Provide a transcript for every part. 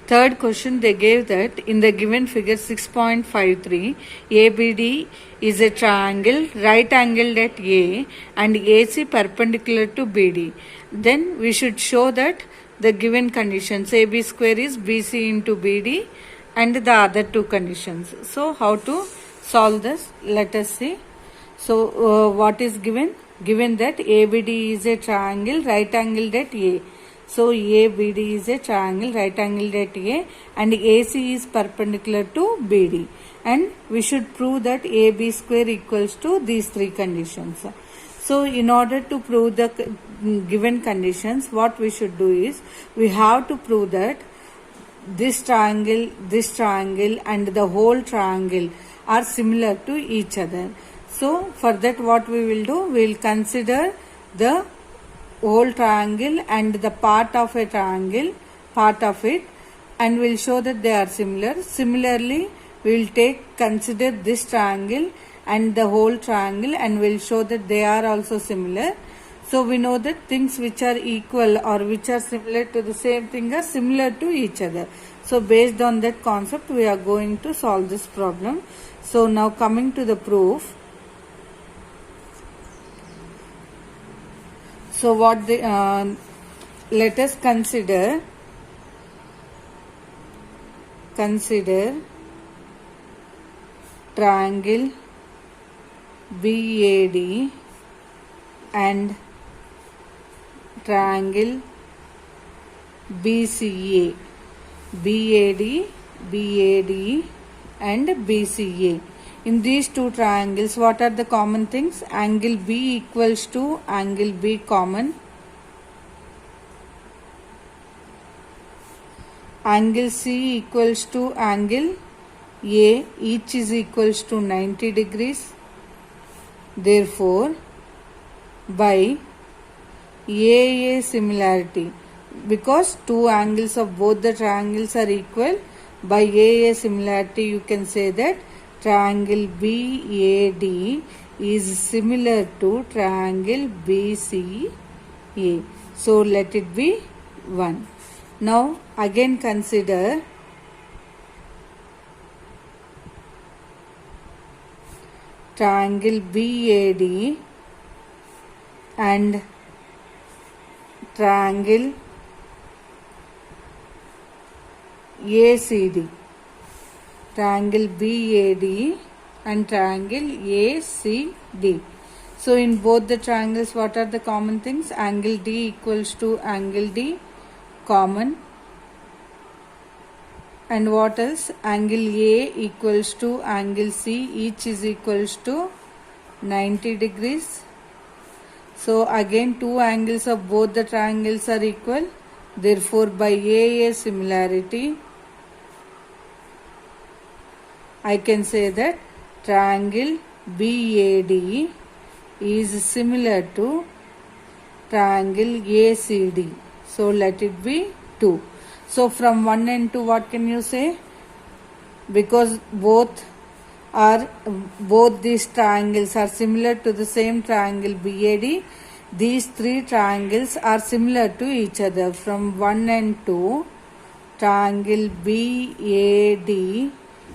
Third question, they gave that in the given figure 6.53, ABD is a triangle right angled at A and AC perpendicular to BD. Then we should show that the given conditions AB square is BC into BD and the other two conditions. So how to solve this? Let us see. So what is given? Given that ABD is a triangle right angled at A. So ABD is a triangle right angled at A and AC is perpendicular to BD. And we should prove that AB square equals to these three conditions. So in order to prove the given conditions, what we should do is, we have to prove that this triangle and the whole triangle are similar to each other. So for that what we will do, we will consider the whole triangle and the part of a triangle, part of it, and we'll show that they are similar. Similarly, we will consider this triangle and the whole triangle and we'll show that they are also similar. So we know that things which are equal or which are similar to the same thing are similar to each other. So based on that concept, we are going to solve this problem. So now coming to the proof. So what the let us consider triangle BAD and triangle BCA. BAD and BCA. In these two triangles, what are the common things? Angle B equals to angle B common. Angle C equals to angle A, each is equals to 90 degrees. Therefore, by AA similarity, because two angles of both the triangles are equal, by AA similarity you can say that triangle BAD is similar to triangle BCA. So let it be 1. Now again consider triangle BAD and triangle ACD. Triangle BAD and triangle ACD. So in both the triangles, what are the common things? Angle D equals to angle D common. And what else? Angle A equals to angle C, each is equals to 90 degrees. So again two angles of both the triangles are equal. Therefore by AA similarity, I can say that triangle BAD is similar to triangle ACD. So let it be 2. So from 1 and 2, what can you say? Because both these triangles are similar to the same triangle BAD, these three triangles are similar to each other. From 1 and 2, triangle BAD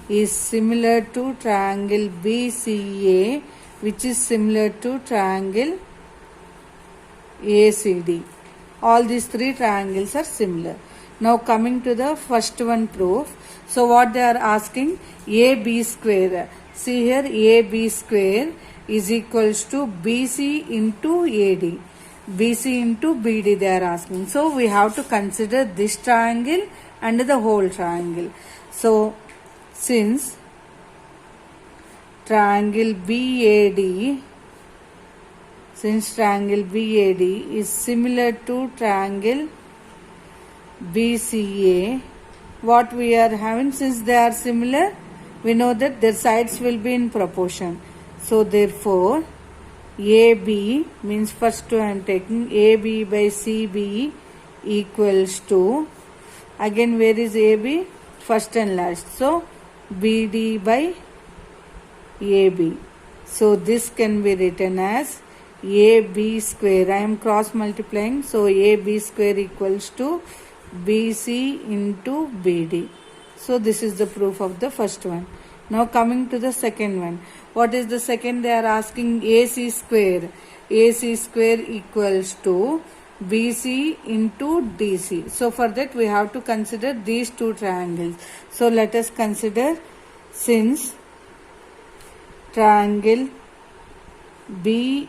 is similar to triangle BCA, which is similar to triangle ACD. All these three triangles are similar. Now coming to the first one proof. So what they are asking, AB square. See here, AB square is equals to BC into AD. BC into BD they are asking. So we have to consider this triangle and the whole triangle. So since triangle BAD is similar to triangle BCA, what we are having, since they are similar, we know that their sides will be in proportion. So therefore AB means first two I am taking AB by CB equals to, again where is AB? First and last. So BD by AB. So this can be written as AB square. I am cross multiplying. So AB square equals to BC into BD. So this is the proof of the first one. Now coming to the second one. What is the second? They are asking AC square. AC square equals to BC into DC. So for that we have to consider these two triangles. So let us consider, since triangle BCA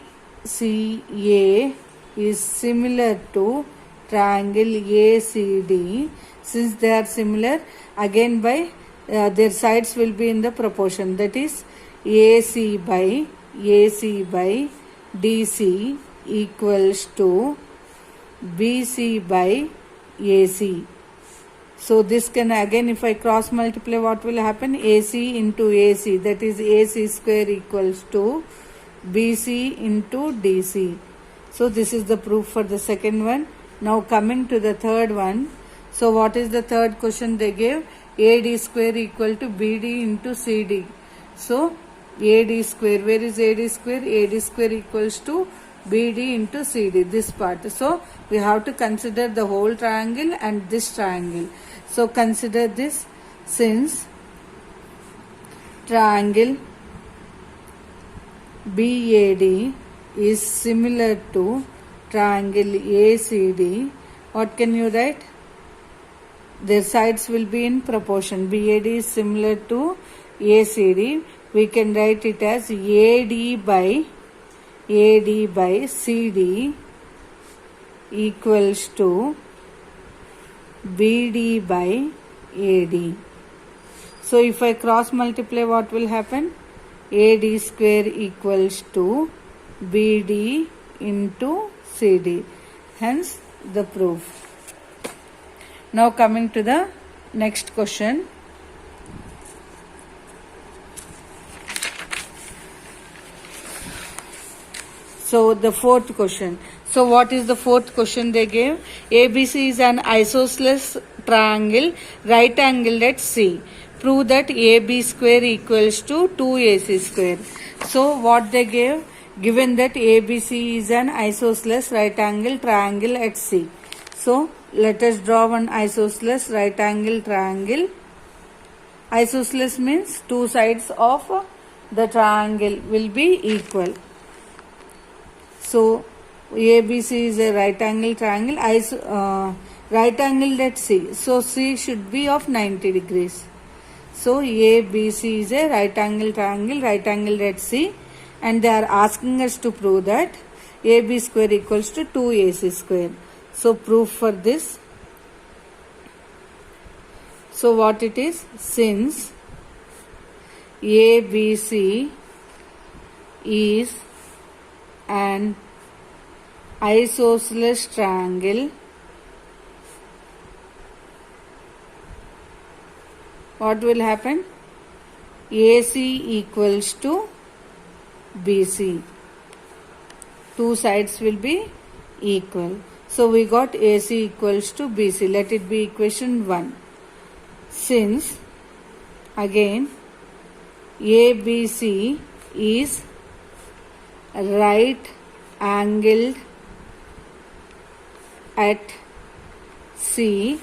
is similar to triangle ACD, since they are similar, again by their sides will be in the proportion, that is AC by DC equals to BC by AC. So this can, again if I cross multiply, what will happen? AC into AC, that is AC square equals to BC into DC. So this is the proof for the second one. Now coming to the third one. So what is the third question they gave? AD square equal to BD into CD. So AD square, where is AD square? AD square equals to BD into CD, this part. So we have to consider the whole triangle and this triangle. So consider this, since triangle BAD is similar to triangle ACD, what can you write? Their sides will be in proportion. BAD is similar to ACD. We can write it as AD by CD equals to BD by AD. So if I cross multiply, what will happen? AD square equals to BD into CD. Hence the proof. Now coming to the next question. So the fourth question. So what is the fourth question they gave? ABC is an isosceles triangle, right angled at C. Prove that AB square equals to 2AC square. So what they gave? Given that ABC is an isosceles right angle triangle at C. So let us draw one isosceles right angle triangle. Isosceles means two sides of the triangle will be equal. So ABC is a right angle triangle, right angled at C. So C should be of 90 degrees. So ABC is a right angle triangle, right angled at C, and they are asking us to prove that AB square equals to 2AC square. So proof for this. So what it is? Since ABC is an isosceles triangle, what will happen? AC equals to BC. Two sides will be equal. So we got AC equals to BC. Let it be equation 1. Since again ABC is right angled at C.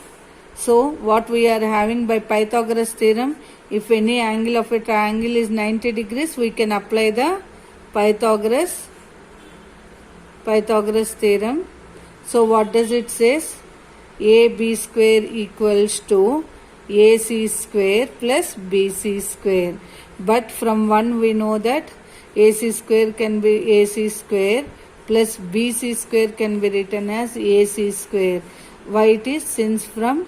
So what we are having by Pythagoras theorem, if any angle of a triangle is 90 degrees, we can apply the Pythagoras theorem. So what does it says? AB square equals to AC square plus BC square. But from 1 we know that AC square can be AC square plus BC square can be written as AC square. Why it is? Since from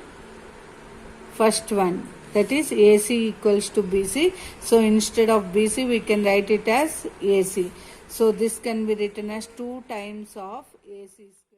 first one, that is AC equals to BC. So instead of BC we can write it as AC. So this can be written as 2 times of AC square.